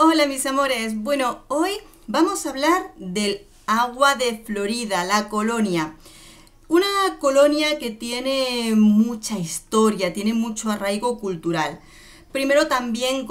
Hola mis amores, bueno, hoy vamos a hablar del agua de Florida, la colonia. Una colonia que tiene mucha historia, tiene mucho arraigo cultural. Primero también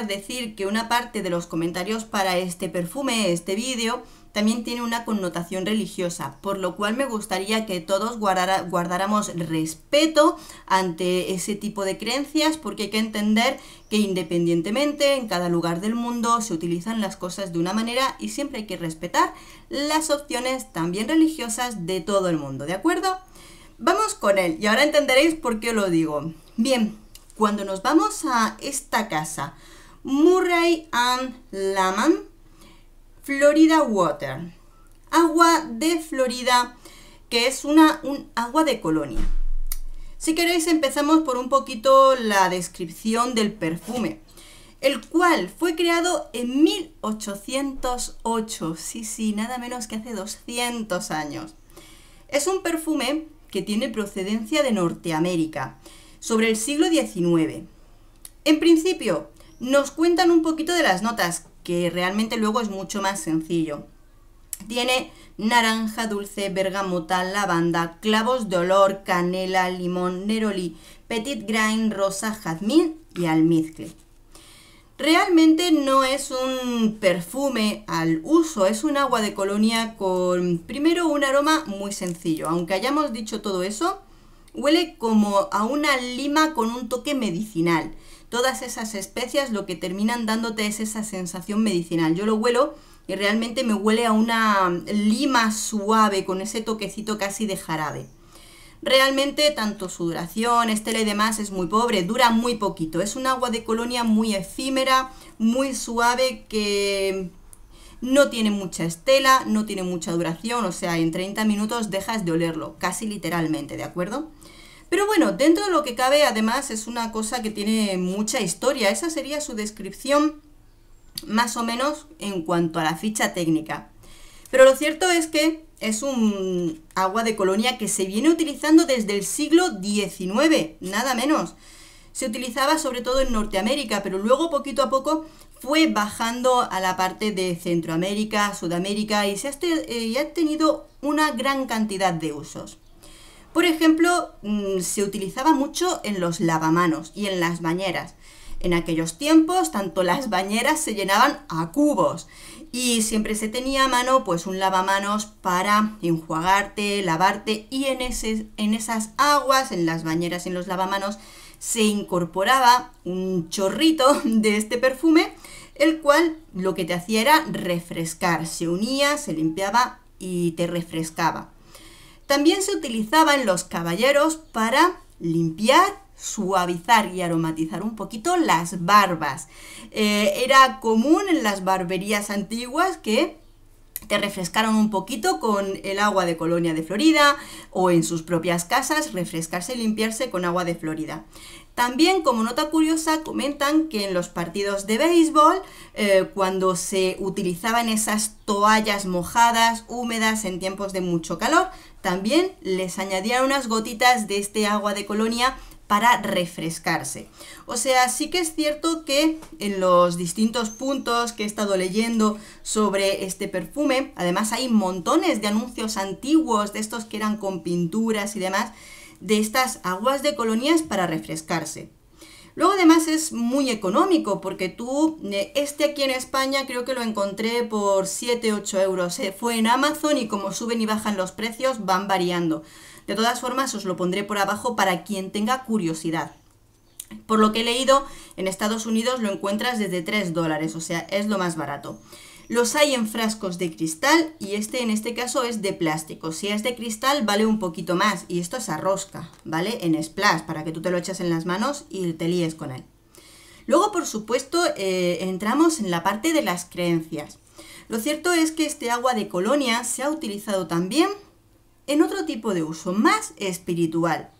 decir que una parte de los comentarios para este perfume, este vídeo, también tiene una connotación religiosa, por lo cual me gustaría que todos guardáramos respeto ante ese tipo de creencias, porque hay que entender que independientemente en cada lugar del mundo se utilizan las cosas de una manera y siempre hay que respetar las opciones también religiosas de todo el mundo, ¿de acuerdo? Vamos con él y ahora entenderéis por qué lo digo. Bien, cuando nos vamos a esta casa, Murray and Lehman, Florida Water, agua de Florida, que es un agua de colonia. Si queréis empezamos por un poquito la descripción del perfume, el cual fue creado en 1808, sí, nada menos que hace 200 años. Es un perfume que tiene procedencia de Norteamérica, sobre el siglo XIX. En principio, nos cuentan un poquito de las notas, que realmente luego es mucho más sencillo. Tiene naranja dulce, bergamota, lavanda, clavos de olor, canela, limón, neroli, petit grain, rosa, jazmín y almizcle. Realmente no es un perfume al uso, es un agua de colonia con, primero, un aroma muy sencillo. Aunque hayamos dicho todo eso, huele como a una lima con un toque medicinal. Todas esas especias lo que terminan dándote es esa sensación medicinal. Yo lo huelo y realmente me huele a una lima suave con ese toquecito casi de jarabe. Realmente tanto su duración, estela y demás es muy pobre, dura muy poquito. Es un agua de colonia muy efímera, muy suave, que no tiene mucha estela, no tiene mucha duración, o sea, en 30 minutos dejas de olerlo, casi literalmente, ¿de acuerdo? Pero bueno, dentro de lo que cabe, además, es una cosa que tiene mucha historia. Esa sería su descripción, más o menos, en cuanto a la ficha técnica. Pero lo cierto es que es un agua de colonia que se viene utilizando desde el siglo XIX, nada menos. Se utilizaba sobre todo en Norteamérica, pero luego poquito a poco fue bajando a la parte de Centroamérica, Sudamérica y ha tenido una gran cantidad de usos. Por ejemplo, se utilizaba mucho en los lavamanos y en las bañeras. En aquellos tiempos, tanto las bañeras se llenaban a cubos y siempre se tenía a mano pues un lavamanos para enjuagarte, lavarte, y en esas aguas, en las bañeras y en los lavamanos, se incorporaba un chorrito de este perfume, el cual lo que te hacía era refrescar, se unía, se limpiaba y te refrescaba. También se utilizaba en los caballeros para limpiar, suavizar y aromatizar un poquito las barbas. Era común en las barberías antiguas que te refrescaron un poquito con el agua de colonia de Florida, o en sus propias casas refrescarse y limpiarse con agua de Florida. También, como nota curiosa, comentan que en los partidos de béisbol, cuando se utilizaban esas toallas mojadas, húmedas en tiempos de mucho calor, también les añadían unas gotitas de este agua de colonia para refrescarse. O sea, sí que es cierto que en los distintos puntos que he estado leyendo sobre este perfume, además hay montones de anuncios antiguos de estos que eran con pinturas y demás, de estas aguas de colonias para refrescarse. Luego además es muy económico, porque aquí en España creo que lo encontré por 7-8 euros. Fue en Amazon y como suben y bajan los precios van variando. De todas formas os lo pondré por abajo para quien tenga curiosidad. Por lo que he leído, en Estados Unidos lo encuentras desde $3, o sea, es lo más barato. Los hay en frascos de cristal y en este caso es de plástico. Si es de cristal vale un poquito más, y esto es a rosca, ¿vale? En splash, para que tú te lo eches en las manos y te líes con él. Luego, por supuesto, entramos en la parte de las creencias. Lo cierto es que este agua de colonia se ha utilizado también en otro tipo de uso, más espiritual.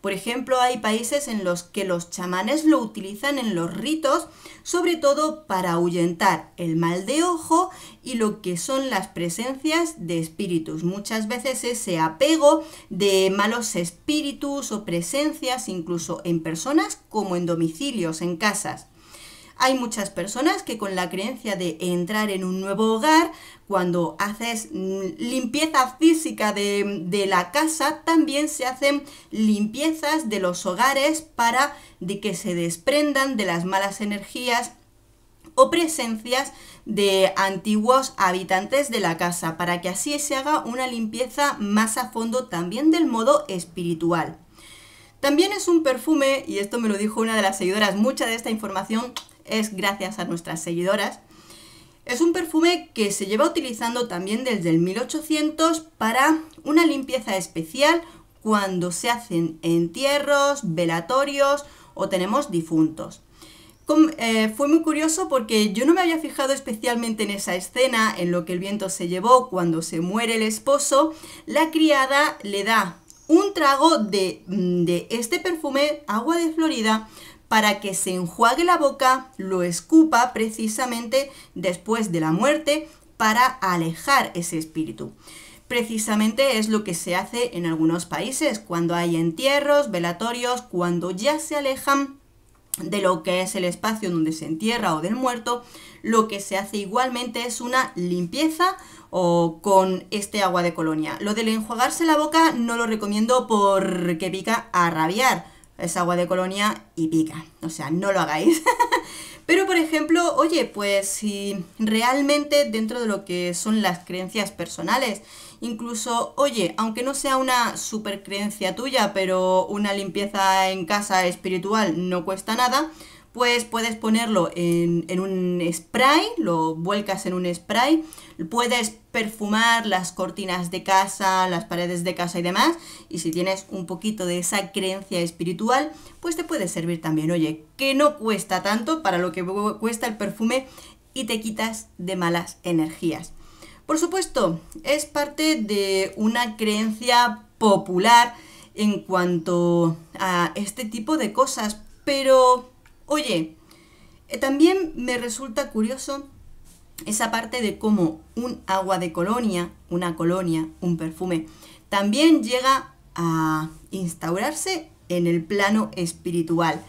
Por ejemplo, hay países en los que los chamanes lo utilizan en los ritos, sobre todo para ahuyentar el mal de ojo y lo que son las presencias de espíritus. Muchas veces ese apego de malos espíritus o presencias, incluso en personas como en domicilios, en casas. Hay muchas personas que con la creencia de entrar en un nuevo hogar, cuando haces limpieza física de la casa, también se hacen limpiezas de los hogares para de que se desprendan de las malas energías o presencias de antiguos habitantes de la casa, para que así se haga una limpieza más a fondo también del modo espiritual. También es un perfume, y esto me lo dijo una de las seguidoras, mucha de esta información es gracias a nuestras seguidoras. Es un perfume que se lleva utilizando también desde el 1800 para una limpieza especial cuando se hacen entierros, velatorios o tenemos difuntos. Fue muy curioso porque yo no me había fijado especialmente en esa escena, en lo que el viento se llevó cuando se muere el esposo. La criada le da un trago de este perfume, agua de Florida, para que se enjuague la boca, lo escupa precisamente después de la muerte para alejar ese espíritu. Precisamente es lo que se hace en algunos países cuando hay entierros, velatorios, cuando ya se alejan de lo que es el espacio donde se entierra o del muerto, lo que se hace igualmente es una limpieza o con este agua de colonia. Lo del enjuagarse la boca no lo recomiendo porque pica a rabiar. Es agua de colonia y pica, o sea, no lo hagáis. Pero, por ejemplo, oye, pues si realmente dentro de lo que son las creencias personales, incluso, oye, aunque no sea una super creencia tuya, pero una limpieza en casa espiritual no cuesta nada, pues puedes ponerlo en un spray, lo vuelcas en un spray, puedes perfumar las cortinas de casa, las paredes de casa y demás, y si tienes un poquito de esa creencia espiritual, pues te puede servir también. Oye, que no cuesta tanto para lo que cuesta el perfume y te quitas de malas energías. Por supuesto, es parte de una creencia popular en cuanto a este tipo de cosas, pero oye, también me resulta curioso esa parte de cómo un agua de colonia, una colonia, un perfume, también llega a instaurarse en el plano espiritual.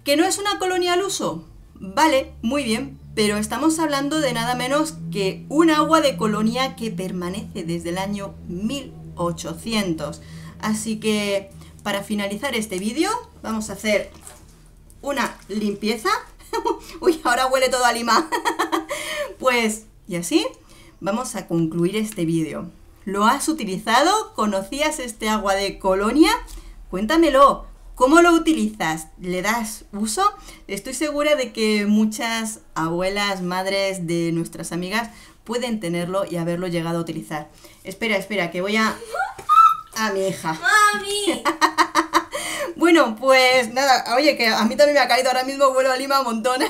¿Que no es una colonia al uso? Vale, muy bien, pero estamos hablando de nada menos que un agua de colonia que permanece desde el año 1800. Así que, para finalizar este vídeo, vamos a hacer una limpieza. Uy, ahora huele todo a lima. Pues, y así vamos a concluir este vídeo. ¿Lo has utilizado? ¿Conocías este agua de colonia? Cuéntamelo. ¿Cómo lo utilizas? ¿Le das uso? Estoy segura de que muchas abuelas, madres de nuestras amigas pueden tenerlo y haberlo llegado a utilizar. Espera, que voy a mi hija. ¡Mami! Bueno, pues nada, oye, que a mí también me ha caído ahora mismo, vuelo a Lima un montón.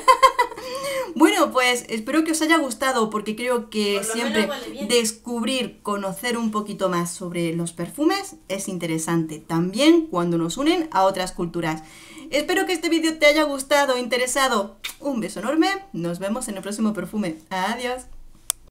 Bueno, pues espero que os haya gustado, porque creo que siempre descubrir, conocer un poquito más sobre los perfumes es interesante, también cuando nos unen a otras culturas. Espero que este vídeo te haya gustado, interesado. Un beso enorme, nos vemos en el próximo perfume. Adiós.